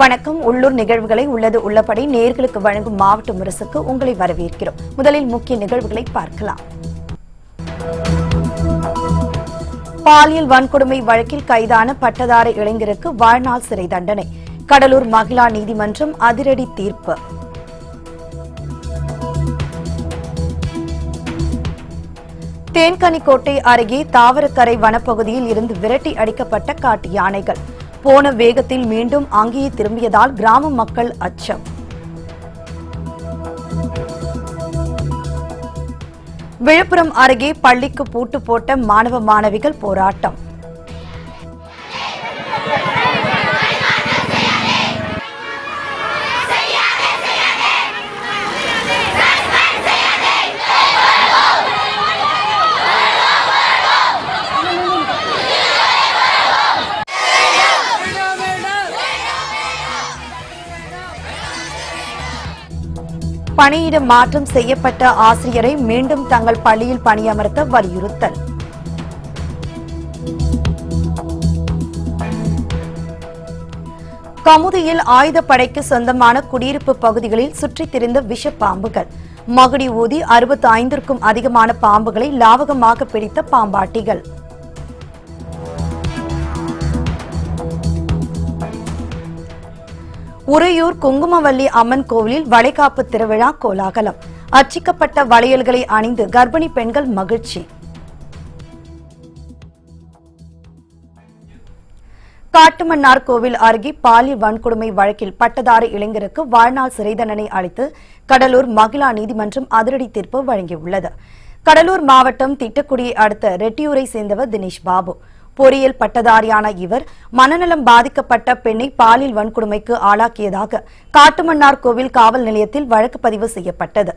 வணக்கம். உள்ளூர் நிகழ்வுகளை உள்ளது உள்ளபடி நேயர்களுக்கு வழங்கும் மாவட்ட முரசுக்கு உங்களை வரவேற்கிறோம். முதலில் முக்கிய நிகழ்வுகளை பார்க்கலாம். பாலியல் வன்கொடுமை வழக்கில் கைதான பட்டதாரி இளைஞருக்கு வாழ்நாள் சிறை தண்டனை. கடலூர் மகிழா நீதிமன்றம் அதிரடி தீர்ப்பு. தேன்கனிக்கோட்டை அருகே தாவரக்கரை வனப்பகுதியில் இருந்து விரட்டி அடிக்கப்பட்ட காட்டு யானைகள். போன வேகத்தில் மீண்டும் அங்கேயே திரும்பியதால் கிராம மக்கள் அச்சம். விழுப்புரம் அருகே பள்ளிக்கு பூட்டு போட்ட மாணவ மாணவிகள் போராட்டம். பணியிட மாற்றம் செய்யப்பட்ட ஆசிரியரை மீண்டும் தங்கள் பள்ளியில் பணியமர்த்த வலியுறுத்தல். கமுதியில் ஆயுதப்படைக்கு சொந்தமான குடியிருப்பு பகுதிகளில் சுற்றித் திரிந்த விஷப்பாம்புகள். மகுடி ஊதி 65க்கும் அதிகமான பாம்புகளை லாவகமாக பிடித்த பாம்பாட்டிகள். உறையூர் குங்குமவல்லி அம்மன் கோவிலில் வளைகாப்பு திருவிழா கோலாகலம். அர்ச்சிக்கப்பட்ட வளையல்களை அணிந்து கர்ப்பிணி பெண்கள் மகிழ்ச்சி. காட்டுமன்னார் கோவில் அருகே பாலியல் வன்கொடுமை வழக்கில் பட்டதாரி இளைஞருக்கு வாழ்நாள் சிறை தண்டனை அளித்து கடலூர் மகிழா நீதிமன்றம் அதிரடி தீர்ப்பு வழங்கியுள்ளது. கடலூர் மாவட்டம் திட்டக்குடியை அடுத்த ரெட்டியூரை சேர்ந்தவர் தினேஷ் பாபு. பொறியியல் பட்டதாரியான இவர் மனநலம் பாதிக்கப்பட்ட பெண்ணை பாலியல் வன்கொடுமைக்கு ஆளாக்கியதாக காட்டுமன்னார் கோவில் காவல் நிலையத்தில் வழக்கு பதிவு செய்யப்பட்டது.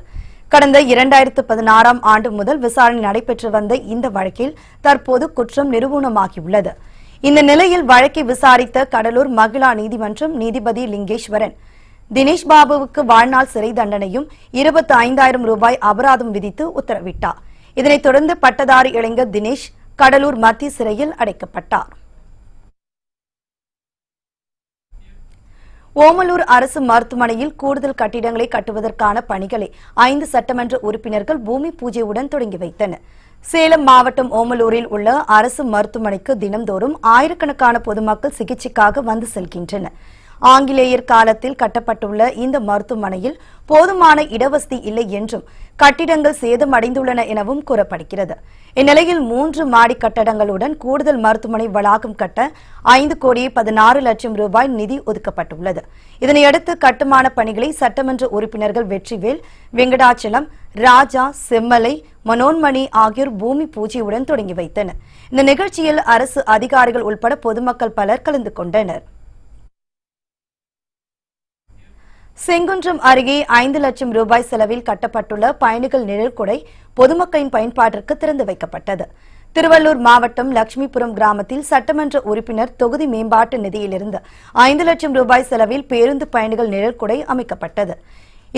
கடந்த 2016ஆம் ஆண்டு முதல் விசாரணை நடைபெற்று வந்த இந்த வழக்கில் தற்போது குற்றம் நிரூபணமாகியுள்ளது. இந்த நிலையில் வழக்கை விசாரித்த கடலூர் மகிழா நீதிமன்றம் நீதிபதி லிங்கேஸ்வரன் தினேஷ் பாபுவுக்கு வாழ்நாள் சிறை தண்டனையும் 25,000 ரூபாய் அபராதம் விதித்து உத்தரவிட்டார். இதனைத் தொடர்ந்து பட்டதாரி இளைஞர் தினேஷ் கடலூர் மத்திய சிறையில் அடைக்கப்பட்டார். ஓமலூர் அரசு மருத்துவமனையில் கூடுதல் கட்டிடங்களை கட்டுவதற்கான பணிகளை 5 சட்டமன்ற உறுப்பினர்கள் பூமி பூஜையுடன் தொடங்கி வைத்தனர். சேலம் மாவட்டம் ஓமலூரில் உள்ள அரசு மருத்துவமனைக்கு தினந்தோறும் ஆயிரக்கணக்கான பொதுமக்கள் சிகிச்சைக்காக வந்து செல்கின்றனர். ஆங்கிலேயர் காலத்தில் கட்டப்பட்டுள்ள இந்த மருத்துவமனையில் போதுமான இடவசதி இல்லை என்றும் கட்டிடங்கள் சேதமடைந்துள்ளன எனவும் கூறப்படுகிறது. இந்நிலையில் 3 மாடி கட்டடங்களுடன் கூடுதல் மருத்துவமனை வளாகம் கட்ட 5,16,00,000 ரூபாய் நிதி ஒதுக்கப்பட்டுள்ளது. இதனையடுத்து கட்டுமான பணிகளை சட்டமன்ற உறுப்பினர்கள் வெற்றிவேல், வெங்கடாச்சலம், ராஜா, செம்மலை, மனோன்மணி ஆகியோர் பூமி பூஜையுடன் தொடங்கி வைத்தனர். இந்த நிகழ்ச்சியில் அரசு அதிகாரிகள் உட்பட பொதுமக்கள் பலர் கலந்து கொண்டனர். செங்குன்றம் அருகே 5 லட்சம் ரூபாய் செலவில் கட்டப்பட்டுள்ள பயணிகள் நிழற்குடை பொதுமக்களின் பயன்பாட்டிற்கு திறந்து வைக்கப்பட்டது. திருவள்ளூர் மாவட்டம் லட்சுமிபுரம் கிராமத்தில் சட்டமன்ற உறுப்பினர் தொகுதி மேம்பாட்டு நிதியிலிருந்து 5 லட்சம் ரூபாய் செலவில் பேருந்து பயணிகள் நிழற்குடை அமைக்கப்பட்டது.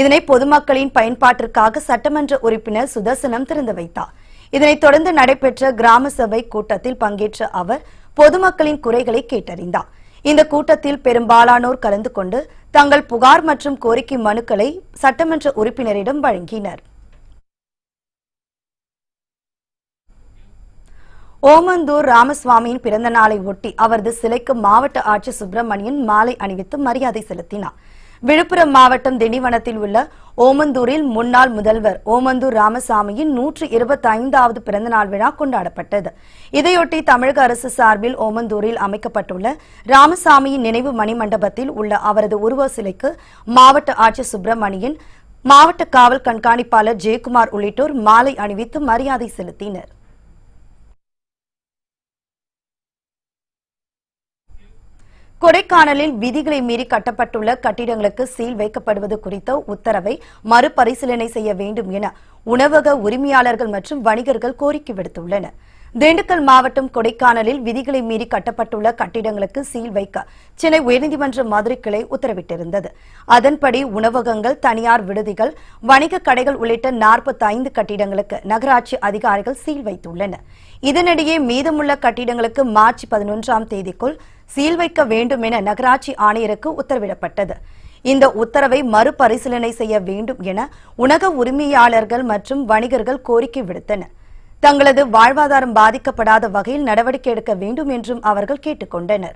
இதனை பொதுமக்களின் பயன்பாட்டிற்காக சட்டமன்ற உறுப்பினர் சுதர்சனம் திறந்து வைத்தார். இதனைத் தொடர்ந்து நடைபெற்ற கிராம சபை கூட்டத்தில் பங்கேற்ற அவர் பொதுமக்களின் குறைகளை கேட்டறிந்தார். இந்த கூட்டத்தில் பெரும்பாலானோர் கலந்து கொண்டு தங்கள் புகார் மற்றும் கோரிக்கை மனுக்களை சட்டமன்ற உறுப்பினரிடம் வழங்கினர். ஓமந்தூர் ராமசுவாமியின் பிறந்த நாளை ஒட்டி அவரது சிலைக்கு மாவட்ட ஆட்சியர் சுப்பிரமணியன் மாலை அணிவித்து மரியாதை செலுத்தினார். விழுப்புரம் மாவட்டம் திண்டிவனத்தில் உள்ள ஓமந்தூரில் முன்னாள் முதல்வர் ஓமந்தூர் ராமசாமியின் 125வது பிறந்தநாள் விழா கொண்டாடப்பட்டது. இதையொட்டி தமிழக அரசு சார்பில் ஓமந்தூரில் அமைக்கப்பட்டுள்ள ராமசாமியின் நினைவு மணிமண்டபத்தில் உள்ள அவரது உருவ சிலைக்கு மாவட்ட ஆட்சியர் சுப்பிரமணியன், மாவட்ட காவல் கண்காணிப்பாளர் ஜெயக்குமார் உள்ளிட்டோர் மாலை அணிவித்து மரியாதை செலுத்தினர். கொடைக்கானலில் விதிகளை மீறி கட்டப்பட்டுள்ள கட்டிடங்களுக்கு சீல் வைக்கப்படுவது குறித்த உத்தரவை மறுபரிசீலனை செய்ய வேண்டும் என உணவக உரிமையாளர்கள் மற்றும் வணிகர்கள் கோரிக்கை விடுத்துள்ளனர். திண்டுக்கல் மாவட்டம் கொடைக்கானலில் விதிகளை மீறி கட்டப்பட்டுள்ள கட்டிடங்களுக்கு சீல் வைக்க சென்னை உயர்நீதிமன்ற மதுரை கிளை உத்தரவிட்டிருந்தது. அதன்படி உணவகங்கள், தனியார் விடுதிகள், வணிக கடைகள் உள்ளிட்ட 45 கட்டிடங்களுக்கு நகராட்சி அதிகாரிகள் சீல் வைத்துள்ளனர். இதனிடையே மீதமுள்ள கட்டிடங்களுக்கு மார்ச் 11ஆம் தேதிக்குள் சீல் வைக்க வேண்டும் என நகராட்சி ஆணையருக்கு உத்தரவிடப்பட்டது. இந்த உத்தரவை மறுபரிசீலனை செய்ய வேண்டும் என உணவு உரிமையாளர்கள் மற்றும் வணிகர்கள் கோரிக்கை விடுத்தனர். தங்களது வாழ்வாதாரம் பாதிக்கப்படாத வகையில் நடவடிக்கை எடுக்க வேண்டும் என்றும் அவர்கள் கேட்டுக் கொண்டனர்.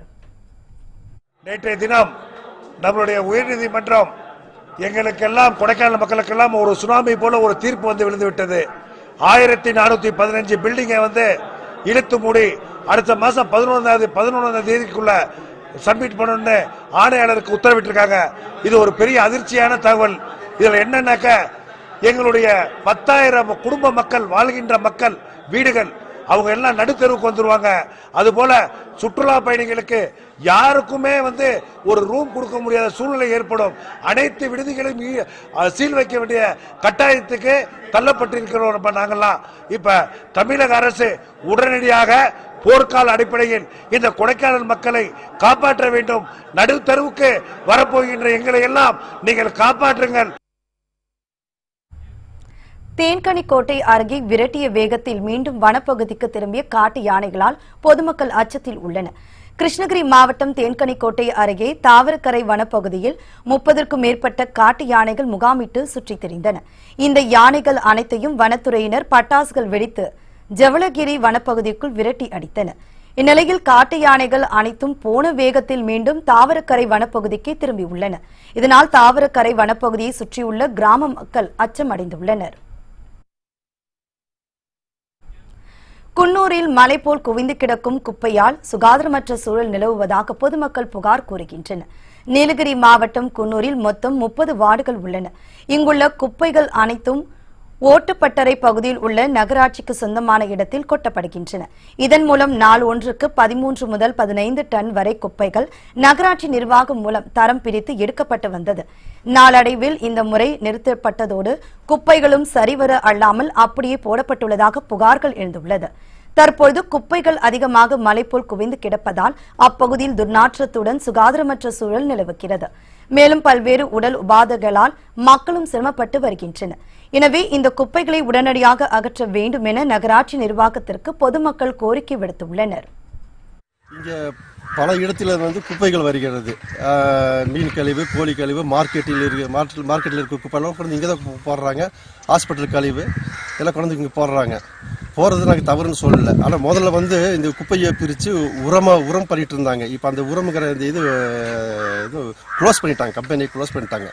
நேற்றைய தினம் நம்மளுடைய உயர்நீதிமன்றம் எங்களுக்கெல்லாம், கொடைக்கானல் மக்களுக்கெல்லாம் ஒரு சுனாமி போல ஒரு தீர்ப்பு வந்து விழுந்துவிட்டது. 1415 பில்டிங்கை இழுத்து மூடி அடுத்த மாசம் 11ஆம் தேதிக்குள்ள சப்மிட் பண்ணணும்னு ஆணையாளருக்கு உத்தரவிட்டிருக்காங்க. இது ஒரு பெரிய அதிர்ச்சியான தகவல். இதுல என்னன்னாக்க, எங்களுடைய 10,000 குடும்ப மக்கள் வாழ்கின்ற மக்கள் வீடுகள் அவங்க எல்லாம் நடுத்தெருவுக்கு வந்துருவாங்க. அதுபோல சுற்றுலா பயணிகளுக்கு யாருக்குமே ஒரு ரூம் கொடுக்க முடியாத சூழ்நிலை ஏற்படும். அனைத்து விடுதிகளையும் சீல் வைக்க வேண்டிய கட்டாயத்துக்கு தள்ளப்பட்டிருக்கிறோம். நாங்கெல்லாம் இப்ப தமிழக அரசு உடனடியாக போர்க்கால அடிப்படையில் இந்த கொடைக்கானல் மக்களை காப்பாற்ற வேண்டும். நடுத்தெருவுக்கு வரப்போகின்ற எங்களை எல்லாம் நீங்கள் காப்பாற்றுங்கள். தேன்கனிக்கோட்டை அருகே விரட்டிய வேகத்தில் மீண்டும் வனப்பகுதிக்கு திரும்பிய காட்டு யானைகளால் பொதுமக்கள் அச்சத்தில் உள்ளனர். கிருஷ்ணகிரி மாவட்டம் தேன்கனிக்கோட்டை அருகே தாவரக்கரை வனப்பகுதியில் 30க்கும் மேற்பட்ட காட்டு யானைகள் முகாமிட்டு சுற்றித் திரிந்தன. இந்த யானைகள் அனைத்தையும் வனத்துறையினர் பட்டாசுகள் வெடித்து ஜவளகிரி வனப்பகுதிக்குள் விரட்டி அடித்தனர். இந்நிலையில் காட்டு யானைகள் அனைத்தும் போன வேகத்தில் மீண்டும் தாவரக்கரை வனப்பகுதிக்கு திரும்பியுள்ளன. இதனால் தாவரக்கரை வனப்பகுதியை சுற்றியுள்ள கிராம மக்கள் அச்சமடைந்துள்ளனர். குன்னூரில் மலை போல் குவிந்து கிடக்கும் குப்பையால் சுகாதாரமற்ற சூழல் நிலவுவதாக பொதுமக்கள் புகார் கூறுகின்றனர். நீலகிரி மாவட்டம் குன்னூரில் மொத்தம் 30 வார்டுகள் உள்ளன. இங்குள்ள குப்பைகள் அனைத்தும் ஓட்டுப்பட்டறை பகுதியில் உள்ள நகராட்சிக்கு சொந்தமான இடத்தில் கொட்டப்படுகின்றன. இதன் மூலம் நாள் ஒன்றுக்கு 13 முதல் 15 டன் வரை குப்பைகள் நகராட்சி நிர்வாகம் மூலம் தரம் பிரித்து எடுக்கப்பட்டு வந்தது. நாளடைவில் இந்த முறை நிறுத்தப்பட்டதோடு குப்பைகளும் சரிவர அல்லாமல் அப்படியே போடப்பட்டுள்ளதாக புகார்கள் எழுந்துள்ளது. தற்போது குப்பைகள் அதிகமாக மலைபோல் குவிந்து கிடப்பதால் அப்பகுதியில் துர்நாற்றத்துடன் சுகாதாரமற்ற சூழல் நிலவுகிறது. மேலும் பல்வேறு உடல் உபாதைகளால் மக்களும் சிரமப்பட்டு வருகின்றனர். எனவே இந்த குப்பைகளை உடனடியாக அகற்ற வேண்டும் என நகராட்சி நிர்வாகத்திற்கு பொதுமக்கள் கோரிக்கை விடுத்துள்ளனர். இங்கே பல இடத்துல குப்பைகள் வருகிறது. மீன் கழிவு, கோழி கழிவு, மார்க்கெட்டில் இருக்க குப்பைலாம் கொண்டு இங்கே தான் போடுறாங்க. ஹாஸ்பிட்டல் கழிவு எல்லாம் கொண்டு இங்கே போடுறாங்க. போகிறது நாங்கள் தவறுன்னு சொல்லலை. ஆனால் முதல்ல இந்த குப்பையை பிரித்து உரம் பண்ணிட்டு இருந்தாங்க. இப்போ அந்த உரமுங்கிற இந்த இது க்ளோஸ் பண்ணிட்டாங்க, கம்பெனியை க்ளோஸ் பண்ணிட்டாங்க.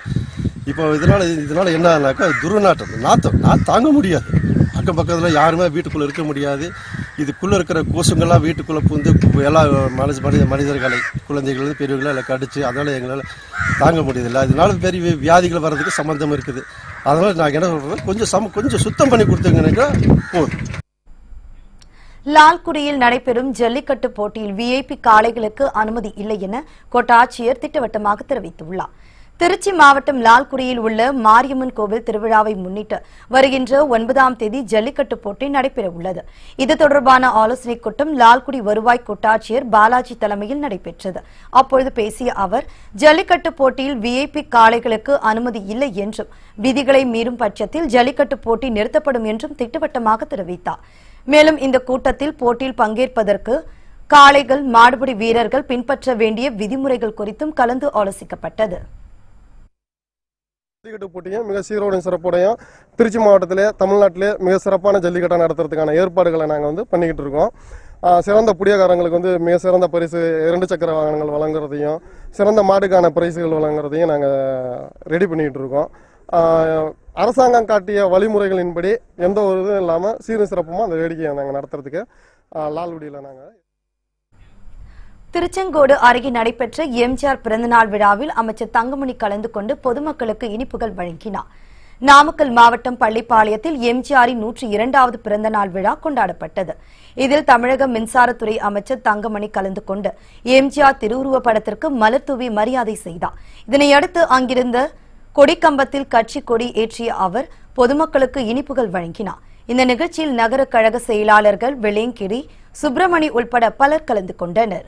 இப்போ இதனால என்னன்னாக்கா நாத்தம் தாங்க முடியாது. அக்கம் பக்கத்தில் யாருமே வீட்டுக்குள்ளே இருக்க முடியாது. இதுக்குள்ளே இருக்கிற கொசுங்கள்லாம் வீட்டுக்குள்ளே புந்து எல்லா மனிதர்களை, குழந்தைகள், பெரியவர்கள் எல்லாம் கடிச்சு அதனால் எங்களால் தாங்க முடியதில்லை. அதனால பெரிய வியாதிகள் வர்றதுக்கு சம்மந்தம் இருக்குது. அதனால் நாங்கள் என்ன சொல்கிறோம், கொஞ்சம் சுத்தம் பண்ணி கொடுத்தீங்கன்னா போதும். லால்குடியில் நடைபெறும் ஜல்லிக்கட்டு போட்டியில் விஐபி காளைகளுக்கு அனுமதி இல்லை என கோட்டாட்சியர் திட்டவட்டமாக தெரிவித்துள்ளார். திருச்சி மாவட்டம் லால்குடியில் உள்ள மாரியம்மன் கோவில் திருவிழாவை முன்னிட்டு வருகின்ற 9ஆம் தேதி ஜல்லிக்கட்டு போட்டி நடைபெற உள்ளது. இது தொடர்பான ஆலோசனைக் கூட்டம் லால்குடி வருவாய் கோட்டாட்சியர் பாலாஜி தலைமையில் நடைபெற்றது. அப்பொழுது பேசிய அவர், ஜல்லிக்கட்டு போட்டியில் விஐபி காளைகளுக்கு அனுமதி இல்லை என்றும் விதிகளை மீறும் பட்சத்தில் ஜல்லிக்கட்டு போட்டி நிறுத்தப்படும் என்றும் திட்டவட்டமாக தெரிவித்தார். மேலும் இந்த கூட்டத்தில் போட்டியில் பங்கேற்பதற்கு காளைகள், மாடுபிடி வீரர்கள் பின்பற்ற வேண்டிய விதிமுறைகள் குறித்தும் கலந்து ஆலோசிக்கப்பட்டது. ஜல்லிக்கட்டு போட்டியும் மிக சீரோடையும் சிறப்போடையும் திருச்சி மாவட்டத்திலே, தமிழ்நாட்டிலே மிக சிறப்பான ஜல்லிக்கட்டை நடத்துறதுக்கான ஏற்பாடுகளை நாங்கள் பண்ணிக்கிட்டு இருக்கோம். சிறந்த புடியக்காரங்களுக்கு மிக சிறந்த பரிசு 2 சக்கர வாகனங்கள் வழங்குறதையும், சிறந்த மாடுக்கான பரிசுகள் வழங்குறதையும் நாங்கள் ரெடி பண்ணிக்கிட்டு இருக்கோம். அரசாங்கம் காட்டிய வழிமுறைகளின்படி எந்த ஒரு இதுவும் இல்லாமல் சீரும் சிறப்புமாக அந்த வேடிக்கையை நாங்கள் நடத்துறதுக்கு லால்குடியில் நாங்கள். திருச்செங்கோடு அருகே நடைபெற்ற எம்ஜிஆர் பிறந்தநாள் விழாவில் அமைச்சர் தங்கமணி கலந்து கொண்டு பொதுமக்களுக்கு இனிப்புகள் வழங்கினார். நாமக்கல் மாவட்டம் பள்ளிப்பாளையத்தில் எம்ஜிஆரின் 102வது பிறந்தநாள் விழா கொண்டாடப்பட்டது. இதில் தமிழக மின்சாரத்துறை அமைச்சர் தங்கமணி கலந்து கொண்டு எம்ஜிஆர் திருவுருவப் படத்திற்கு மலர் தூவி மரியாதை செய்தார். இதனையடுத்து அங்கிருந்த கொடிக்கம்பத்தில் கட்சி கொடி ஏற்றிய அவர் பொதுமக்களுக்கு இனிப்புகள் வழங்கினார். இந்த நிகழ்ச்சியில் நகர கழக செயலாளர்கள் வெள்ளையங்கிரி, சுப்பிரமணி உள்பட பலர் கலந்து கொண்டனர்.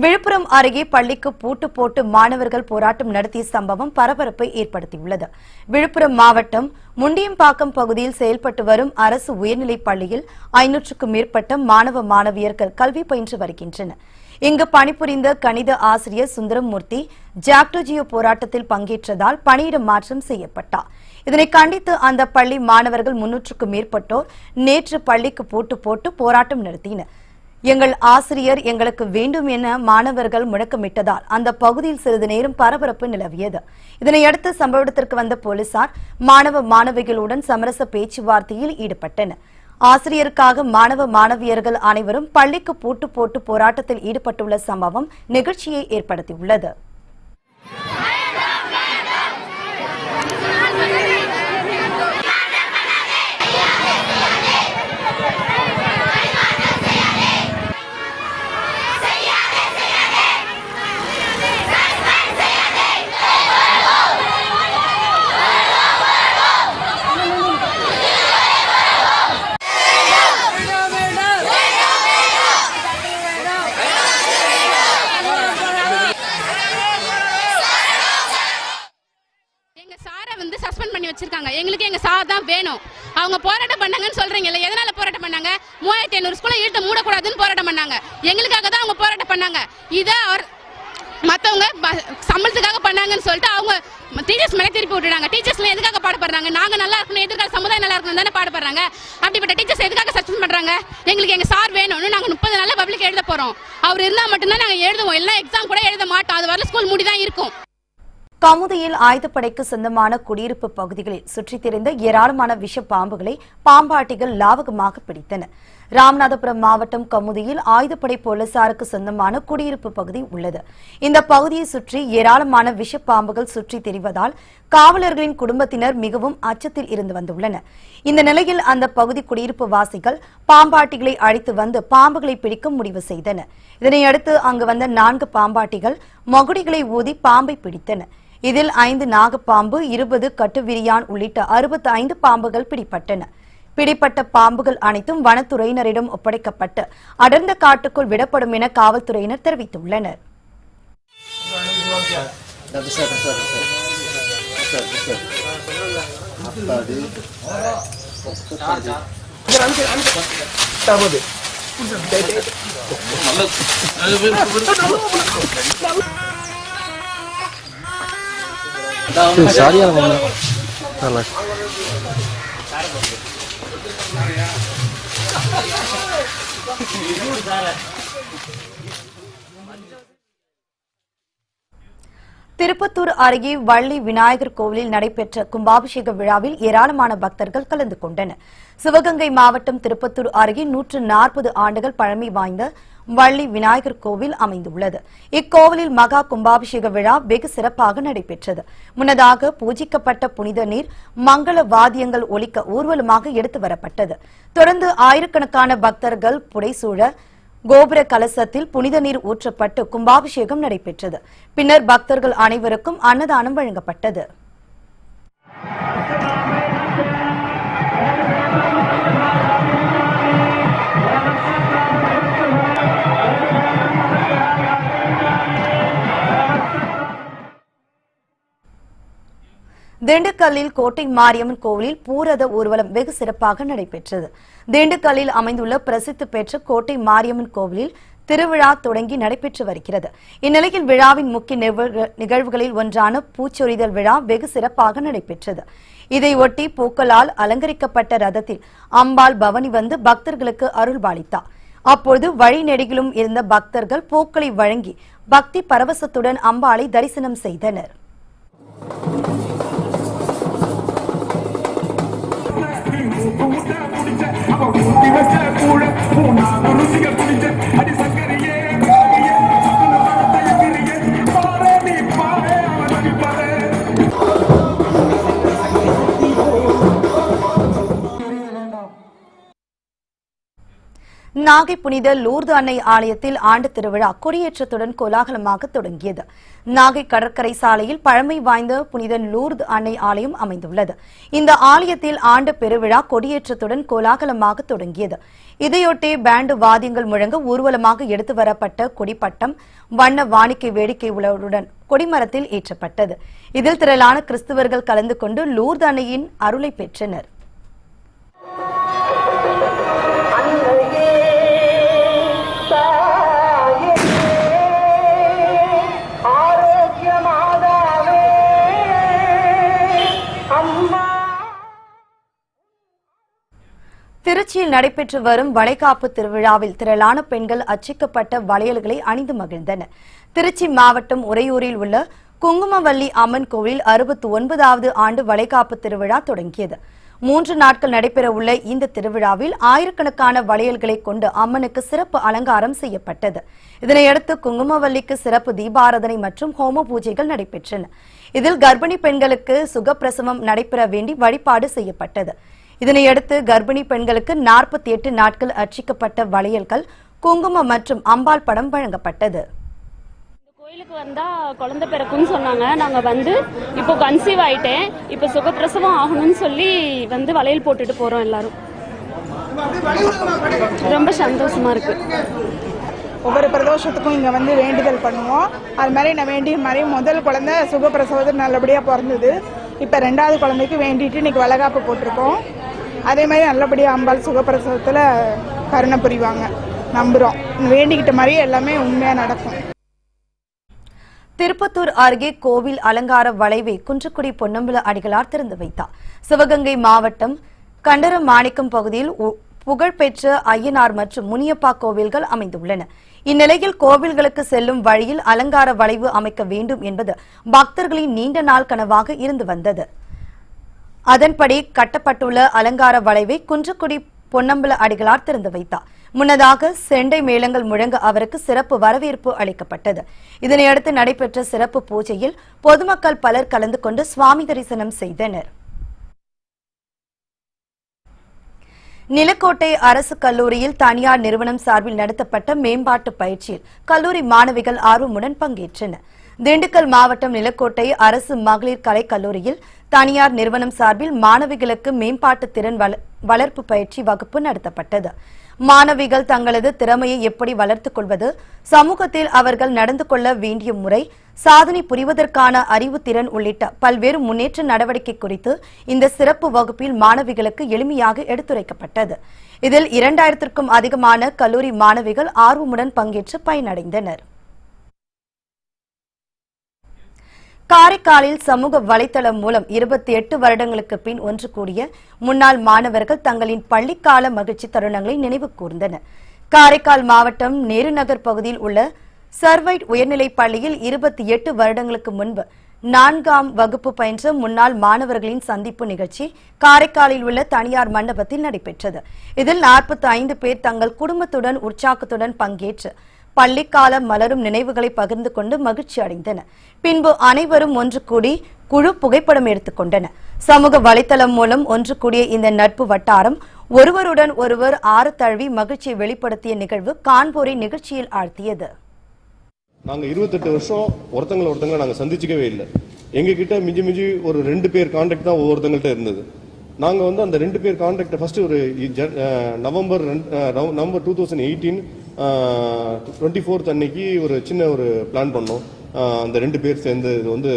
விழுப்புரம் அருகே பள்ளிக்கு பூட்டு போட்டு மாணவர்கள் போராட்டம் நடத்திய சம்பவம் பரபரப்பை ஏற்படுத்தியுள்ளது. விழுப்புரம் மாவட்டம் முண்டியம்பாக்கம் பகுதியில் செயல்பட்டு வரும் அரசு உயர்நிலைப் பள்ளியில் 500க்கும் மேற்பட்ட மாணவ மாணவியர்கள் கல்வி பயின்று வருகின்றனர். இங்கு பணிபுரிந்த கணித ஆசிரியர் சுந்தரமூர்த்தி ஜாக்டோஜியோ போராட்டத்தில் பங்கேற்றதால் பணியிட மாற்றம் செய்யப்பட்டார். இதனை கண்டித்து அந்த பள்ளி மாணவர்கள் 300க்கும் மேற்பட்டோர் நேற்று பள்ளிக்கு பூட்டு போட்டு போராட்டம் நடத்தினர். எங்கள் ஆசிரியர் எங்களுக்கு வேண்டும் என மாணவர்கள் முழக்கமிட்டதால் அந்த பகுதியில் சிறிது நேரம் பரபரப்பு நிலவியது. இதனையடுத்து சம்பவ இடத்திற்கு வந்த போலீசார் மாணவ மாணவிகளுடன் சமரச பேச்சுவார்த்தையில் ஈடுபட்டனர். ஆசிரியருக்காக மாணவ மாணவியர்கள் அனைவரும் பள்ளிக்கு பூட்டு போட்டு போராட்டத்தில் ஈடுபட்டுள்ள சம்பவம் நிகழ்ச்சியை ஏற்படுத்தியுள்ளது. எங்களுக்கு எங்க சார் தான் வேணும். அவங்க போராட்டம் பண்ணாங்கன்னு சொல்றீங்கல்ல, எதனால போராட்டம் பண்ணாங்க? 3500 ஸ்கூலை இழுத்து மூடக்கூடாதுன்னு போராட்டம் பண்ணாங்க. எங்களுக்காக தான் அவங்க போராட்டம் பண்ணாங்க. இதை மற்றவங்க சம்பளத்துக்காக பண்ணாங்கன்னு சொல்லிட்டு அவங்க டீச்சர்ஸ் மேலே திருப்பி விட்டுறாங்க. டீச்சர்ஸ்ல எதுக்காக பாடுபடுறாங்க? நாங்க நல்லா இருக்கணும், எதிர்கால சமுதாயம் நல்லா இருக்கணும் தானே பாடுபடுறாங்க. அப்படிப்பட்ட டீச்சர்ஸ் எதுக்காக சஸ்பெண்ட் பண்றாங்க? எங்களுக்கு எங்க சார் வேணும்னு நாங்க 30 நாள்ல பப்ளிக் எழுத போறோம். அவர் இருந்தா மட்டும்தான் நாங்க எழுதுவோம். எல்லாம் எக்ஸாம் கூட எழுத மாட்டோம். அது வரல ஸ்கூல் மூடி தான் இருக்கும். கமுதியில் ஆயுதப்படைக்கு சொந்தமான குடியிருப்பு பகுதிகளில் சுற்றித் திரிந்த ஏராளமான விஷ பாம்புகளை பாம்பாட்டிகள் லாவகமாக பிடித்தன. ராமநாதபுரம் மாவட்டம் கமுதியில் ஆயுதப்படை போலீசாருக்கு சொந்தமான குடியிருப்பு பகுதி உள்ளது. இந்த பகுதியை சுற்றி ஏராளமான விஷ பாம்புகள் சுற்றித் திரிவதால் காவலர்களின் குடும்பத்தினர் மிகவும் அச்சத்தில் இருந்து வந்துள்ளனர். இந்த நிலையில் அந்த பகுதி குடியிருப்பு வாசிகள் பாம்பாட்டிகளை அழைத்து வந்து பாம்புகளை பிடிக்க முடிவு செய்தனர். இதனையடுத்து அங்கு வந்த 4 பாம்பாட்டிகள் மகுடிகளை ஊதி பாம்பை பிடித்தனர். இதில் 5 நாகப்பாம்பு, 20 கட்டுவிரியான் உள்ளிட்ட 65 பாம்புகள் பிடிபட்டன. பிடிப்பட்ட பாம்புகள் அனைத்தும் வனத்துறையினரிடம் ஒப்படைக்கப்பட்டு அடர்ந்த காட்டுக்குள் விடப்படும் என காவல்துறையினர் தெரிவித்துள்ளனர். திருப்பத்தூர் அருகே வள்ளி விநாயகர் கோவிலில் நடைபெற்ற கும்பாபிஷேக விழாவில் ஏராளமான பக்தர்கள் கலந்து கொண்டனர். சிவகங்கை மாவட்டம் திருப்பத்தூர் அருகே 140 ஆண்டுகள் பழமை வாய்ந்த வள்ளி விநாயகர் கோவில் அமைந்துள்ளது. இக்கோவிலில் மகா கும்பாபிஷேக விழா வெகு சிறப்பாக நடைபெற்றது. முன்னதாக பூஜிக்கப்பட்ட புனித நீர் மங்கள வாத்தியங்கள் ஒலிக்க ஊர்வலமாக எடுத்து வரப்பட்டது. தொடர்ந்து ஆயிரக்கணக்கான பக்தர்கள் புடைசூழ கோபுர கலசத்தில் புனித நீர் ஊற்றப்பட்டு கும்பாபிஷேகம் நடைபெற்றது. பின்னர் பக்தர்கள் அனைவருக்கும் அன்னதானம் வழங்கப்பட்டது. திண்டுக்கல்லில் கோட்டை மாரியம்மன் கோவிலில் பூரத ஊர்வலம் வெகு சிறப்பாக நடைபெற்றது. திண்டுக்கல்லில் அமைந்துள்ள பிரசித்தி பெற்ற கோட்டை மாரியம்மன் கோவிலில் திருவிழா தொடங்கி நடைபெற்று வருகிறது. இந்நிலையில் விழாவின் முக்கிய நிகழ்வுகளில் ஒன்றான பூச்சொரிதல் விழா வெகு சிறப்பாக நடைபெற்றது. இதையொட்டி பூக்களால் அலங்கரிக்கப்பட்ட ரதத்தில் அம்பாள் பவனி வந்து பக்தர்களுக்கு அருள்பாலித்தார். அப்போது வழிநெடுகிலும் இருந்த பக்தர்கள் பூக்களை வழங்கி பக்தி பரவசத்துடன் அம்பாளை தரிசனம் செய்தனர். நாகை புனித லூர்து அன்னை ஆலயத்தில் ஆண்டு திருவிழா கொடியேற்றத்துடன் கோலாகலமாக தொடங்கியது. நாகை கடற்கரை சாலையில் பழமை வாய்ந்த புனித லூர்து அன்னை ஆலயம் அமைந்துள்ளது. இந்த ஆலயத்தில் ஆண்டு பெருவிழா கொடியேற்றத்துடன் கோலாகலமாக தொடங்கியது. இதையொட்டி பேண்டு வாத்தியங்கள் முழங்க ஊர்வலமாக எடுத்து வரப்பட்ட கொடிப்பட்டம் வண்ண வானிக்கை வேடிக்கை உலருடன் கொடிமரத்தில் ஏற்றப்பட்டது. இதில் திரளான கிறிஸ்தவர்கள் கலந்து கொண்டு லூர்து அன்னையின் அருளை பெற்றனர். திருச்சியில் நடைபெற்று வரும் வளைகாப்பு திருவிழாவில் திரளான பெண்கள் அச்சிக்கப்பட்ட வளையல்களை அணிந்து மகிழ்ந்தனர். திருச்சி மாவட்டம் உறையூரில் உள்ள குங்குமவல்லி அம்மன் கோவில் 69வது ஆண்டு வளைகாப்பு திருவிழா தொடங்கியது. 3 நாட்கள் நடைபெறவுள்ள இந்த திருவிழாவில் ஆயிரக்கணக்கான வளையல்களை கொண்டு அம்மனுக்கு சிறப்பு அலங்காரம் செய்யப்பட்டது. இதனையடுத்து குங்குமவல்லிக்கு சிறப்பு தீபாராதனை மற்றும் ஹோம பூஜைகள் நடைபெற்றன. இதில் கர்ப்பிணி பெண்களுக்கு சுகப்பிரசவம் நடைபெற வேண்டி வழிபாடு செய்யப்பட்டது. இதனையடுத்து கர்ப்பிணி பெண்களுக்கு 48 நாட்கள் அர்ச்சிக்கப்பட்ட வளையல்கள், குங்குமம் மற்றும் அம்பாள் படம் வழங்கப்பட்டது. கோயிலுக்கு வந்தா குழந்தை பிறக்கும்னு சொன்னாங்க. நாங்க வந்து இப்போ கன்சீவ் ஆயிட்டேன். இப்போ சுகப்பிரசவம் ஆகணும்னு சொல்லி வந்து வளையல் போட்டுட்டு போறோம். எல்லாரும் ரொம்ப சந்தோஷமா இருக்கு. ஒவ்வொரு பிரதோஷத்துக்கும் இங்கே வந்து வேண்டுதல் பண்ணுவோம். அது மாதிரி நான் வேண்டிய மாதிரி முதல் குழந்தை சுகப்பிரசவத்தில் நல்லபடியாக பிறந்தது. இப்போ 2வது குழந்தைக்கு வேண்டிட்டு இன்னைக்கு வளைகாப்பு போட்டிருக்கோம். அதே மாதிரி நல்லபடியாக அம்பாள் சுகப்பிரசவத்தில் கருணை புரிவாங்க நம்புகிறோம். வேண்டிக்கிட்ட மாதிரியே எல்லாமே உண்மையாக நடக்கும். திருப்பத்தூர் அருகே கோவில் அலங்கார வளைவை குன்றக்குடி பொன்னம்பல அடிகளார் திறந்து வைத்தார். சிவகங்கை மாவட்டம் கண்டரமாணிக்கம் பகுதியில் புகழ்பெற்ற ஐயனார் மற்றும் முனியப்பா கோவில்கள் அமைந்துள்ளன. இந்நிலையில் கோவில்களுக்கு செல்லும் வழியில் அலங்கார வளைவு அமைக்க வேண்டும் என்பது பக்தர்களின் நீண்ட நாள் கனவாக இருந்து வந்தது. அதன்படி கட்டப்பட்டுள்ள அலங்கார வளைவை குன்றக்குடி பொன்னம்பல அடிகளார் திறந்து வைத்தார். முன்னதாக செண்டை மேளங்கள் முழங்க அவருக்கு சிறப்பு வரவேற்பு அளிக்கப்பட்டது. இதனையடுத்து நடைபெற்ற சிறப்பு பூஜையில் பொதுமக்கள் பலர் கலந்து கொண்டு சுவாமி தரிசனம் செய்தனர். நிலக்கோட்டை அரசு கல்லூரியில் தனியார் நிறுவனம் சார்பில் நடத்தப்பட்ட மேம்பாட்டு பயிற்சியில் கல்லூரி மாணவிகள் ஆர்வமுடன் பங்கேற்றனர். திண்டுக்கல் மாவட்டம் நிலக்கோட்டை அரசு மகளிர் கலை கல்லூரியில் தனியார் நிறுவனம் சார்பில் மாணவிகளுக்கு மேம்பாட்டு திறன் வளர்ப்பு பயிற்சி வகுப்பு நடத்தப்பட்டது. மாணவிகள் தங்களது திறமையை எப்படி வளர்த்துக் கொள்வது, சமூகத்தில் அவர்கள் நடந்து கொள்ள வேண்டிய முறை, சாதனை புரிவதற்கான அறிவு திறன் உள்ளிட்ட பல்வேறு முன்னேற்ற நடவடிக்கை குறித்து இந்த சிறப்பு வகுப்பில் மாணவிகளுக்கு எளிமையாக எடுத்துரைக்கப்பட்டது. இதில் 2000க்கும் அதிகமான கல்லூரி மாணவிகள் ஆர்வமுடன் பங்கேற்று பயனடைந்தனர். காரைக்காலில் சமூக வலைதளம் மூலம் 28 வருடங்களுக்கு பின் ஒன்று கூடிய முன்னாள் மாணவர்கள் தங்களின் பள்ளிக்கால மகிழ்ச்சி தருணங்களை நினைவு கூர்ந்தனர். காரைக்கால் மாவட்டம் நேருநகர் பகுதியில் உள்ள சர்வைட் உயர்நிலைப் பள்ளியில் 28 வருடங்களுக்கு முன்பு 4ஆம் வகுப்பு பயின்ற முன்னாள் மாணவர்களின் சந்திப்பு நிகழ்ச்சி காரைக்காலில் உள்ள தனியார் மண்டபத்தில் நடைபெற்றது. இதில் 45 பேர் தங்கள் குடும்பத்துடன் உற்சாகத்துடன் பங்கேற்று பள்ளிக்கால மலரும் நினைவுகளை பகிர்ந்து கொண்டு மகிழ்ச்சி அடைந்தனர். பின்பு அனைவரும் ஒன்று கூடி குழு புகைப்படம் எடுத்துக் கொண்டனர். சமூக வலைதளம் மூலம் ஒன்று கூடிய இந்த நட்பு வட்டாரம் ஒருவருடன் ஒருவர் ஆறு தழுவி மகிழ்ச்சியை வெளிப்படுத்திய நிகழ்வு காண்போரை நிகழ்ச்சியில் ஆழ்த்தியது. நாங்க 28 வருஷம் ஒருத்தங்களை நாங்க சந்திச்சுக்கவே இல்லை. எங்க கிட்ட மிஞ்சி ஒரு 2 பேர் கான்டாக்ட் தான் ஒவ்வொருத்தங்கள்ட்ட இருந்தது. நாங்க வந்து அந்த 2 பேர் கான்டாக்ட் ஃபர்ஸ்ட் ஒரு நவம்பர் 2018 24th அன்னைக்கு ஒரு சின்ன ஒரு பிளான் பண்ணோம். அந்த 2 பேர் சேர்ந்து இது வந்து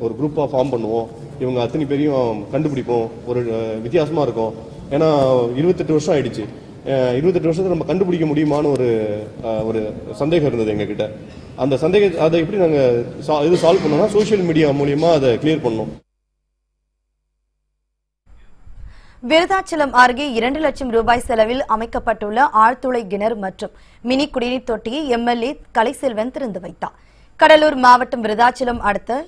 ஒரு குரூப்பா ஃபார்ம் பண்ணுவோம். இவங்க அத்தனை பேரையும் கண்டுபிடிப்போம். ஒரு வித்தியாசமா இருக்கும். ஏன்னா 28 வருஷம் ஆயிடுச்சு. 28 வருஷத்துல நம்ம கண்டுபிடிக்க முடியுமான்னு ஒரு சந்தேகம் இருந்தது எங்க கிட்ட. அந்த சந்தேகம் அதை எப்படி நாங்க இது சால்வ் பண்ணோம்னா சோசியல் மீடியா மூலியமா அதை கிளியர் பண்ணோம். விருதாச்சலம் அருகே 2 லட்சம் ரூபாய் செலவில் அமைக்கப்பட்டுள்ள ஆழ்துளை கிணறு மற்றும் மினி குடிநீர் தொட்டியை எம்எல்ஏ கலைசெல்வன் திறந்து வைத்தார். கடலூர் மாவட்டம் விருதாச்சலம் அடுத்த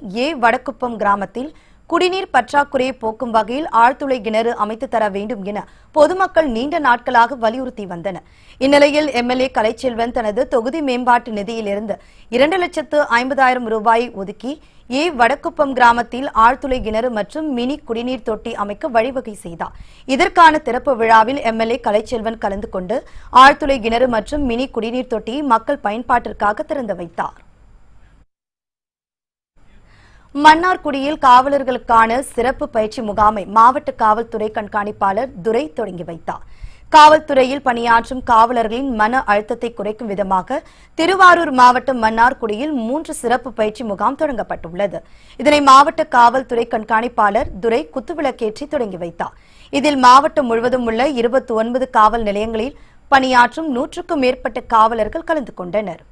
வடக்குப்பம் கிராமத்தில் குடிநீர் பற்றாக்குறையை போக்கும் வகையில் ஆழ்துளை கிணறு அமைத்து தர வேண்டும் என பொதுமக்கள் நீண்ட நாட்களாக வலியுறுத்தி வந்தனர். இந்நிலையில் எம்எல்ஏ கலைச்செல்வன் தனது தொகுதி மேம்பாட்டு நிதியிலிருந்து 2,50,000 ரூபாயை ஒதுக்கி வடக்குப்பம் கிராமத்தில் ஆழ்துளை கிணறு மற்றும் மினி குடிநீர் தொட்டி அமைக்க வழிவகை செய்தார். இதற்கான திறப்பு விழாவில் எம்எல்ஏ கலைச்செல்வன் கலந்து கொண்டு ஆழ்துளை கிணறு மற்றும் மினி குடிநீர் தொட்டியை மக்கள் பயன்பாட்டிற்காக திறந்து வைத்தார். மன்னார்குடியில் காவலர்களுக்கான சிறப்பு பயிற்சி முகாமை மாவட்ட காவல்துறை கண்காணிப்பாளர் துரை தொடங்கி வைத்தார். காவல்துறையில் பணியாற்றும் காவலர்களின் மன அழுத்தத்தை குறைக்கும் விதமாக திருவாரூர் மாவட்டம் மன்னார்குடியில் 3 சிறப்பு பயிற்சி முகாம் தொடங்கப்பட்டுள்ளது. இதனை மாவட்ட காவல்துறை கண்காணிப்பாளர் துரை குத்துவிளக்கேற்றி தொடங்கி வைத்தார். இதில் மாவட்டம் முழுவதும் உள்ள 29 காவல் நிலையங்களில் பணியாற்றும் 100க்கும் மேற்பட்ட காவலர்கள் கலந்து கொண்டனர்.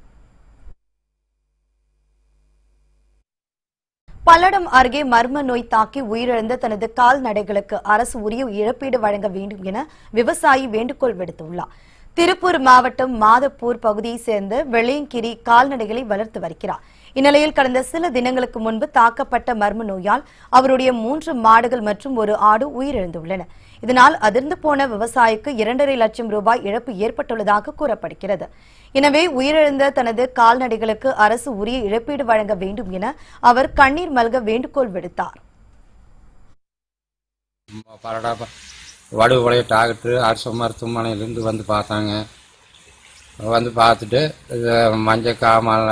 பல்லடம் அருகே மர்ம நோய் தாக்கி உயிரிழந்த தனது கால்நடைகளுக்கு அரசு உரிய இழப்பீடு வழங்க வேண்டும் என விவசாயி வேண்டுகோள் விடுத்துள்ளார். திருப்பூர் மாவட்டம் மாதப்பூர் பகுதியைச் சேர்ந்த வெள்ளையங்கிரி கால்நடைகளை வளர்த்து வருகிறார். இந்நிலையில் கடந்த சில தினங்களுக்கு முன்பு தாக்கப்பட்ட மர்ம நோயால் அவருடைய 3 மாடுகள் மற்றும் ஒரு ஆடு உயிரிழந்துள்ளன. இதனால் அதிர்ந்து போன விவசாயிக்கு 2.5 லட்சம் ரூபாய் இழப்பு ஏற்பட்டுள்ளதாக கூறப்படுகிறது. எனவே உயிரிழந்த தனது கால்நடைகளுக்கு அரசு உரிய இழப்பீடு வழங்க வேண்டும் என அவர் கண்ணீர் மல்க வேண்டுகோள் விடுத்தார். வடுவளைய டாக்டர் அரசு மருத்துவமனையிலிருந்து வந்து பார்த்தாங்க. வந்து பார்த்துட்டு மஞ்சள் காமால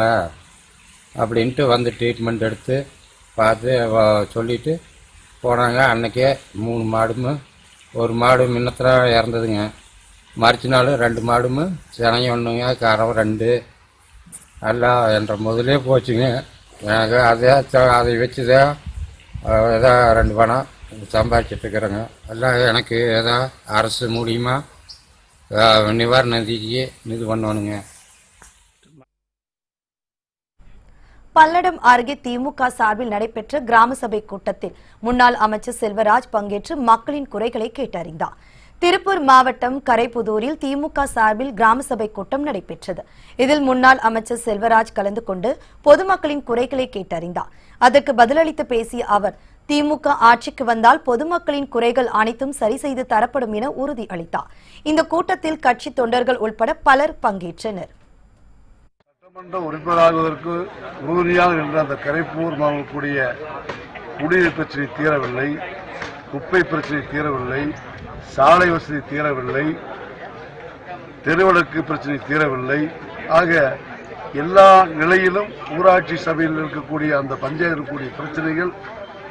அப்படின்ட்டு வந்து ட்ரீட்மெண்ட் எடுத்து பார்த்து சொல்லிட்டு போனாங்க. அன்னைக்கே 3 மாடும் ஒரு மாடு முன்னத்தில் இறந்ததுங்க. மறுச்ச நாள் 2 மாடும் சினையும் ஒன்றுங்க கறவை 2 எல்லாம் என்ற முதலே போச்சுங்க. எனக்கு அதை வச்சு தான் ஏதோ 2 பணம் சம்பாதிச்சிட்ருக்குறேங்க. எல்லாம் எனக்கு ஏதோ அரசு மூலியமாக நிவாரண நிதிக்கு இது பண்ணணுங்க. பல்லடம் அருகே திமுக சார்பில் நடைபெற்ற கிராம சபை கூட்டத்தில் முன்னாள் அமைச்சர் செல்வராஜ் பங்கேற்று மக்களின் குறைகளை கேட்டறிந்தார். திருப்பூர் மாவட்டம் கரைப்புதூரில் திமுக சார்பில் கிராம சபை கூட்டம் நடைபெற்றது. இதில் முன்னாள் அமைச்சர் செல்வராஜ் கலந்து கொண்டு பொதுமக்களின் குறைகளை கேட்டறிந்தார். அதற்கு பதிலளித்து பேசிய அவர், திமுக ஆட்சிக்கு வந்தால் பொதுமக்களின் குறைகள் அனைத்தும் சரி செய்து தரப்படும் என உறுதி அளித்தார். இந்த கூட்டத்தில் கட்சி தொண்டர்கள் உட்பட பலர் பங்கேற்றனர். சட்டமன்ற உறுப்பினராகுவதற்கு உறுதியாக நின்ற அந்த கரைப்பூர் மாவட்டக்கூடிய குடிநீர் பிரச்சனை தீரவில்லை, குப்பை பிரச்சனை தீரவில்லை, சாலை வசதி தீரவில்லை, தெருவிளக்கு பிரச்சனை தீரவில்லை. ஆக எல்லா நிலையிலும் ஊராட்சி சபையில் இருக்கக்கூடிய அந்த பஞ்சாயத்தில் இருக்கக்கூடிய பிரச்சனைகள்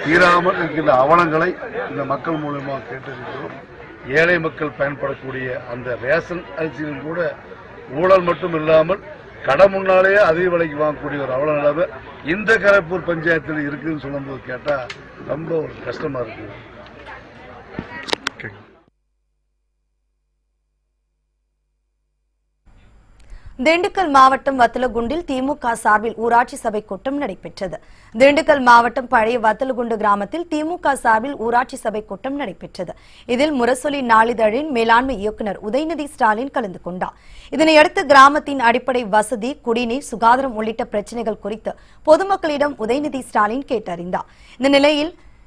தீராமல் இருக்கின்ற அவலங்களை இந்த மக்கள் மூலமாக கேட்டிருக்கிறோம். ஏழை மக்கள் பயன்படக்கூடிய அந்த ரேஷன் அரிசியிலும் கூட ஊழல் மட்டும் இல்லாமல் கடன் முன்னாலேயே அதிக விலைக்கு வாங்கக்கூடிய ஒரு அவல நிலைமை இந்த கரைப்பூர் பஞ்சாயத்தில் இருக்குன்னு சொல்லும்போது கேட்டா ரொம்ப ஒரு கஷ்டமா இருக்கு. திண்டுக்கல் மாவட்டம் வத்தலகுண்டில் திமுக சார்பில் ஊராட்சி சபை கூட்டம் நடைபெற்றது. திண்டுக்கல் மாவட்டம் பழைய வத்தலகுண்டு கிராமத்தில் திமுக சார்பில் ஊராட்சி சபை கூட்டம் நடைபெற்றது. இதில் முரசொலி நாளிதழின் மேலாண்மை இயக்குநர் உதயநிதி ஸ்டாலின் கலந்து கொண்டார். இதனையடுத்து கிராமத்தின் அடிப்படை வசதி, குடிநீர், சுகாதாரம் உள்ளிட்ட பிரச்சினைகள் குறித்து பொதுமக்களிடம் உதயநிதி ஸ்டாலின் கேட்டறிந்தார்.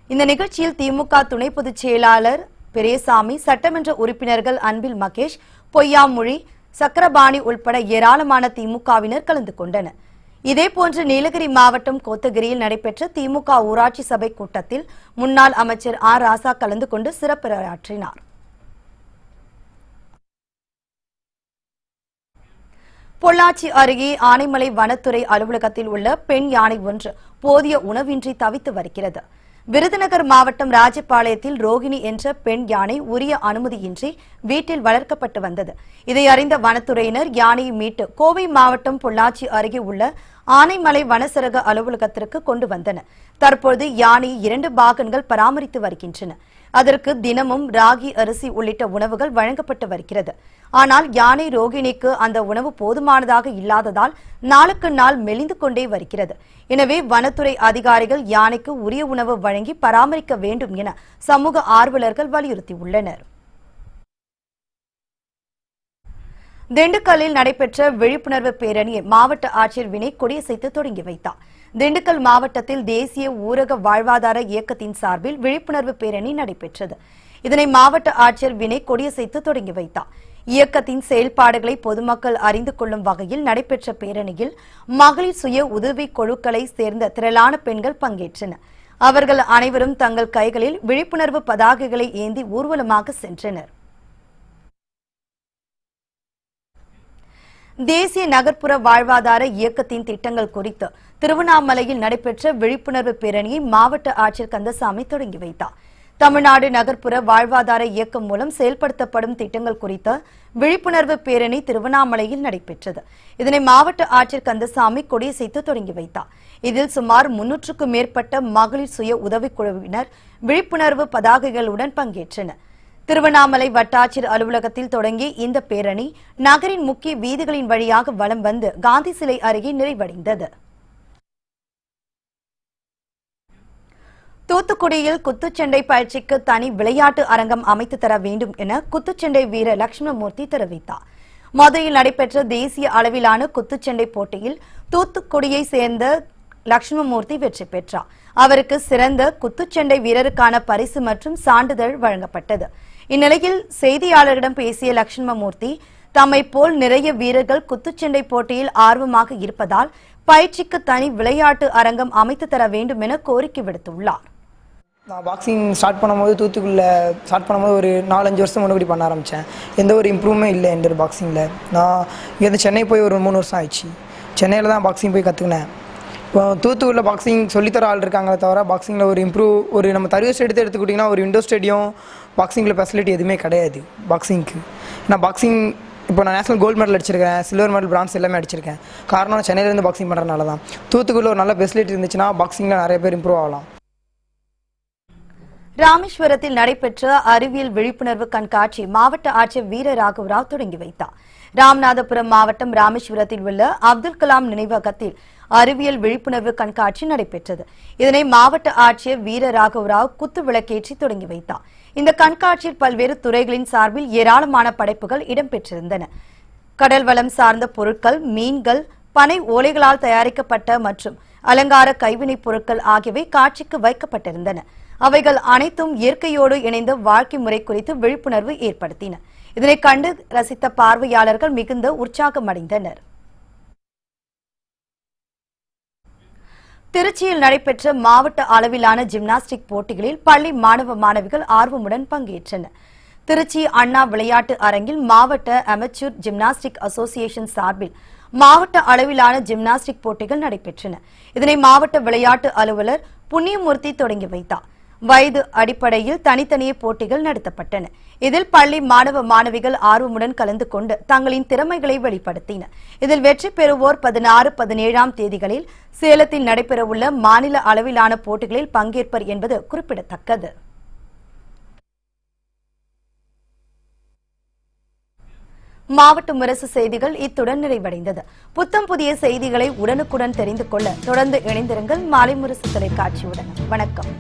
இந்த நிகழ்ச்சியில் திமுக துணை பொதுச் செயலாளர் பெரியசாமி, சட்டமன்ற உறுப்பினர்கள் அன்பில் மகேஷ், பொய்யாமொழி, சக்கரபாணி உள்பட ஏராளமான திமுகவினர் கலந்து கொண்டனர். இதேபோன்று நீலகிரி மாவட்டம் கோத்தகிரியில் நடைபெற்ற திமுக ஊராட்சி சபை கூட்டத்தில் முன்னாள் அமைச்சர் ஆர் ராசா கலந்து கொண்டு சிறப்புரையாற்றினார். பொள்ளாச்சி அருகே ஆனைமலை வனத்துறை அலுவலகத்தில் உள்ள பெண் யானை ஒன்று போதிய உணவின்றி தவித்து வருகிறது. விருதுநகர் மாவட்டம் ராஜபாளையத்தில் ரோகிணி என்ற பெண் யானை உரிய அனுமதியின்றி வீட்டில் வளர்க்கப்பட்டு வந்தது. இதை அறிந்த வனத்துறையினர் யானையை மீட்டு கோவை மாவட்டம் பொள்ளாச்சி அருகே உள்ள ஆனைமலை வனசரக அலுவலகத்திற்கு கொண்டு வந்தனர். தற்போது யானையை 2 பாகன்கள் பராமரித்து வருகின்றன. அதற்கு தினமும் ராகி, அரிசி உள்ளிட்ட உணவுகள் வழங்கப்பட்டு வருகிறது. ஆனால் யானை ரோகிணிக்கு அந்த உணவு போதுமானதாக இல்லாததால் நாளுக்கு நாள் மெலிந்து கொண்டே வருகிறது. எனவே வனத்துறை அதிகாரிகள் யானைக்கு உரிய உணவு வழங்கி பராமரிக்க வேண்டும் என சமூக ஆர்வலர்கள் வலியுறுத்தியுள்ளனர். திண்டுக்கல்லில் நடைபெற்ற விழிப்புணர்வு பேரணியை மாவட்ட ஆட்சியர் வினய் கொடியசைத்து தொடங்கி வைத்தார். திண்டுக்கல் மாவட்டத்தில் தேசிய ஊரக வாழ்வாதார இயக்கத்தின் சார்பில் விழிப்புணர்வு பேரணி நடைபெற்றது. இதனை மாவட்ட ஆட்சியர் வினய் கொடியசைத்து தொடங்கி வைத்தார். இயக்கத்தின் செயல்பாடுகளை பொதுமக்கள் அறிந்து கொள்ளும் வகையில் நடைபெற்ற பேரணியில் மகளிர் சுய உதவி குழுக்களை சேர்ந்த திரளான பெண்கள் பங்கேற்றனர். அவர்கள் அனைவரும் தங்கள் கைகளில் விழிப்புணர்வு பதாகைகளை ஏந்தி ஊர்வலமாக சென்றனர். தேசிய நகர்ப்புற வாழ்வாதார இயக்கத்தின் திட்டங்கள் குறித்து திருவண்ணாமலையில் நடைபெற்ற விழிப்புணர்வு பேரணியை மாவட்ட ஆட்சியர் கந்தசாமி தொடங்கி வைத்தார். தமிழ்நாடு நகர்ப்புற வாழ்வாதார இயக்கம் மூலம் செயல்படுத்தப்படும் திட்டங்கள் குறித்த விழிப்புணர்வு பேரணி திருவண்ணாமலையில் நடைபெற்றது. இதனை மாவட்ட ஆட்சியர் கந்தசாமி கொடியசைத்து தொடங்கி வைத்தார். இதில் சுமார் 300க்கும் மேற்பட்ட மகளிர் சுய உதவிக்குழுவினர் விழிப்புணர்வு பதாகைகளுடன் பங்கேற்றனர். திருவண்ணாமலை வட்டாட்சியர் அலுவலகத்தில் தொடங்கி இந்த பேரணி நகரின் முக்கிய வீதிகளின் வழியாக வலம் வந்து காந்தி சிலை அருகே நிறைவடைந்தது. தூத்துக்குடியில் குத்துச்சண்டை பயிற்சிக்கு தனி விளையாட்டு அரங்கம் அமைத்து தர வேண்டும் என குத்துச்சண்டை வீரர் லட்சுமணமூர்த்தி தெரிவித்தார். மதுரையில் நடைபெற்ற தேசிய அளவிலான குத்துச்சண்டை போட்டியில் தூத்துக்குடியை சேர்ந்த லட்சுமணமூர்த்தி வெற்றி பெற்றார். அவருக்கு சிறந்த குத்துச்சண்டை வீரருக்கான பரிசு மற்றும் சான்றிதழ் வழங்கப்பட்டது. இந்நிலையில் செய்தியாளர்களிடம் பேசிய லட்சுமணமூர்த்தி, தம்மை போல் நிறைய வீரர்கள் குத்துச்சண்டை போட்டியில் ஆர்வமாக இருப்பதால் பயிற்சிக்கு தனி விளையாட்டு அரங்கம் அமைத்து தர வேண்டும் என கோரிக்கை விடுத்துள்ளார். நான் பாக்ஸிங் ஸ்டார்ட் பண்ணும்போது தூத்துக்குடியில் ஸ்டார்ட் பண்ணும்போது ஒரு 4-5 வருஷம் முன்னாடி பண்ண ஆரம்பித்தேன். எந்த ஒரு இம்ப்ரூவ்மெண்ட் இல்லை எந்த ஒரு பாக்ஸிங்கில். நான் இங்கேருந்து சென்னை போய் ஒரு 3 வருஷம் ஆயிடுச்சு. சென்னையில் தான் பாக்ஸிங் போய் கற்றுக்கினேன். இப்போ தூத்துக்குடியில் பாக்ஸிங் சொல்லித்தர ஆள் இருக்காங்களே தவிர பாக்ஸிங்கில் ஒரு நம்ம தருவ ஸ்டேடியத்தை எடுத்துக்கிட்டிங்கன்னா ஒரு இண்டோர் ஸ்டேடியம் பாக்ஸிங்கில் ஃபெசிலிட்டி எதுவுமே கிடையாது பாக்ஸிங்க்கு. நான் பாக்ஸிங் இப்போ நான் நேஷனல் கோல்டு மெடல் அடிச்சிருக்கேன், சில்வர் மெடல், பிரான்ஸ் எல்லாமே அடிச்சிருக்கேன். காரணம் நான் சென்னையிலேருந்து பாக்ஸிங் பண்ணுறதுனால தான். தூத்துக்குடியில் ஒரு நல்ல ஃபெசிலிட்டி இருந்துச்சுன்னா பாக்ஸிங்கில் நிறைய பேர் இம்ப்ரூவ் ஆகலாம். ராமேஸ்வரத்தில் நடைபெற்ற அறிவியல் விழிப்புணர்வு கண்காட்சி மாவட்ட ஆட்சியர் வீர ராகவராவ் தொடங்கி வைத்தார். ராமநாதபுரம் மாவட்டம் ராமேஸ்வரத்தில் உள்ள அப்துல் கலாம் நினைவகத்தில் அறிவியல் விழிப்புணர்வு கண்காட்சி நடைபெற்றது. இதனை மாவட்ட ஆட்சியர் வீர ராகவராவ் குத்து விளக்கேற்றி தொடங்கி வைத்தார். இந்த கண்காட்சியில் பல்வேறு துறைகளின் சார்பில் ஏராளமான படைப்புகள் இடம்பெற்றிருந்தன. கடல் வளம் சார்ந்த பொருட்கள், மீன்கள், பனை ஓலைகளால் தயாரிக்கப்பட்ட மற்றும் அலங்கார கைவினைப் பொருட்கள் ஆகியவை காட்சிக்கு வைக்கப்பட்டிருந்தன. அவைகள் அனைத்தும் இயற்கையோடு இணைந்த வாழ்க்கை முறை குறித்து விழிப்புணர்வு ஏற்படுத்தின. இதனை கண்டு ரசித்த பார்வையாளர்கள் மிகுந்த உற்சாகமடைந்தனர். திருச்சியில் நடைபெற்ற மாவட்ட அளவிலான ஜிம்னாஸ்டிக் போட்டிகளில் பள்ளி மாணவ மாணவிகள் ஆர்வமுடன் பங்கேற்றனர். திருச்சி அண்ணா விளையாட்டு அரங்கில் மாவட்ட அமெச்சூர் ஜிம்னாஸ்டிக் அசோசியேஷன் சார்பில் மாவட்ட அளவிலான ஜிம்னாஸ்டிக் போட்டிகள் நடைபெற்றன. இதனை மாவட்ட விளையாட்டு அலுவலர் புண்ணியமூர்த்தி தொடங்கி வைத்தார். வயது அடிப்படையில் தனித்தனியே போட்டிகள் நடத்தப்பட்டன. இதில் பள்ளி மாணவ மாணவிகள் ஆர்வமுடன் கலந்து கொண்டு தங்களின் திறமைகளை வெளிப்படுத்தினர். இதில் வெற்றி பெறுவோர் 16, 17ஆம் தேதிகளில் சேலத்தில் நடைபெறவுள்ள மாநில அளவிலான போட்டிகளில் பங்கேற்பர் என்பது குறிப்பிடத்தக்கது. மாவட்ட முரசு செய்திகள் இத்துடன் நிறைவடைந்தது. புத்தம் புதிய செய்திகளை உடனுக்குடன் தெரிந்து கொள்ள தொடர்ந்து இணைந்திருங்கள் மாலை முரசு தொலைக்காட்சியுடன். வணக்கம்.